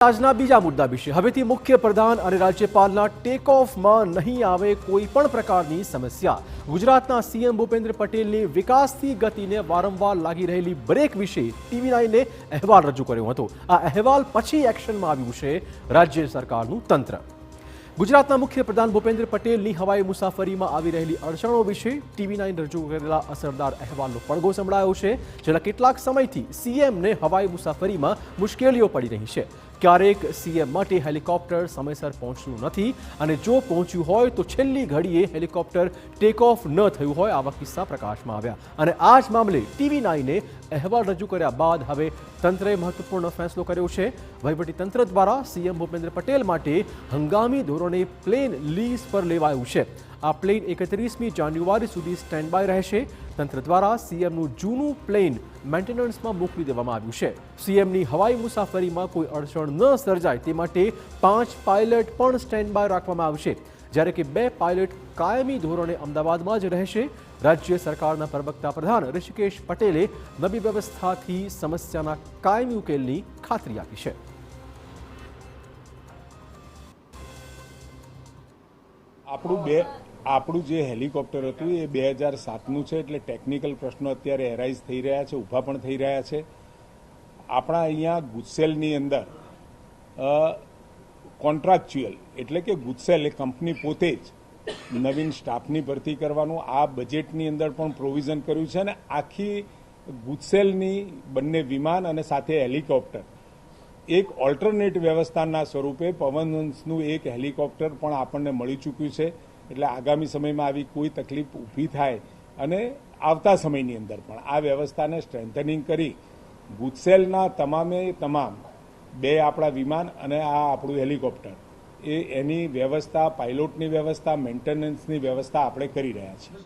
આજના બીજા મુદ્દા વિશે હવેથી મુખ્ય પ્રધાન અને રાજ્યપાલના ટેક ઓફમાં નહીં આવે કોઈ પણ પ્રકારની સમસ્યા। ગુજરાતના સીએમ ભૂપેન્દ્ર પટેલની વિકાસની ગતિને વારંવાર લાગી રહેલી બ્રેક વિશે TV9ને અહેવાલ રજૂ કર્યો હતો। આ અહેવાલ પછી એક્શનમાં આવ્યું છે રાજ્ય સરકારનું તંત્ર। ગુજરાતના મુખ્ય પ્રધાન ભૂપેન્દ્ર પટેલની હવાઈ મુસાફરીમાં આવી રહેલી અડચણો વિશે TV9 રજૂ કરેલા અસરદાર અહેવાલનો પડઘો સંભળાયો છે। છેલ્લા કેટલાક સમયથી સીએમને હવાઈ મુસાફરીમાં મુશ્કેલીઓ પડી રહી છે। ક્યારેક સીએમ માટે હેલિકોપ્ટર સમયસર પહોંચતું નથી અને જો પહોંચ્યું હોય તો છેલ્લી ઘડીએ હેલિકોપ્ટર ટેક ઓફ ન થયું હોય આવા કિસ્સા પ્રકાશમાં આવ્યા અને આ જ મામલે TV9ને અહેવાલ રજૂ કર્યા બાદ હવે તંત્રએ મહત્વપૂર્ણ ફેસલો કર્યો છે। વહીવટીતંત્ર દ્વારા સીએમ ભૂપેન્દ્ર પટેલ માટે હંગામી ધોરણે પ્લેન લીઝ પર લેવાયું છે। આ પ્લેન 31મી જાન્યુઆરી સુધી સ્ટેન્ડ બાય રહેશે। તંત્ર દ્વારા સીએમનું જૂનું પ્લેન મેન્ટેનન્સમાં મોકલી દેવામાં આવ્યું છે। સીએમની હવાઈ મુસાફરીમાં કોઈ અડચણ ન સર્જાય તે માટે 5 પાયલટ પણ સ્ટેન્ડ બાય રાખવામાં આવશે, જ્યારે કે 2 પાયલટ કાયમી ધોરણે અમદાવાદમાં જ રહેશે। રાજ્ય સરકારના પ્રવક્તા પ્રધાન ઋષિકેશ પટેલે નવી વ્યવસ્થાથી સમસ્યાના કાયમી ઉકેલની ખાતરી આપી છે। આપણું જે હેલિકોપ્ટર હતું એ 2007નું છે, એટલે ટેકનિકલ પ્રશ્નો અત્યારે એરાઇઝ થઈ રહ્યા છે, ઊભા પણ થઈ રહ્યા છે। આપણા અહીંયા ગુજસેલની અંદર કોન્ટ્રાક્ચ્યુઅલ એટલે કે ગુજસેલ એ કંપની પોતે જ નવીન સ્ટાફની ભરતી કરવાનું આ બજેટની અંદર પણ પ્રોવિઝન કર્યું છે અને આખી ગુજસેલની બંને વિમાન અને સાથે હેલિકોપ્ટર એક ઓલ્ટરનેટ વ્યવસ્થાના સ્વરૂપે પવનહંસનું એક હેલિકોપ્ટર પણ આપણને મળી ચૂક્યું છે। એટલે આગામી સમયમાં આવી કોઈ તકલીફ ઊભી થાય અને આવતા સમયની અંદર પણ આ વ્યવસ્થાને સ્ટ્રેન્થનિંગ કરી ગુજસેલના તમામે તમામ 2 આપણા વિમાન અને આ આપણું હેલિકોપ્ટર એની વ્યવસ્થા, પાયલોટની વ્યવસ્થા, મેન્ટેનન્સની વ્યવસ્થા આપણે કરી રહ્યા છીએ।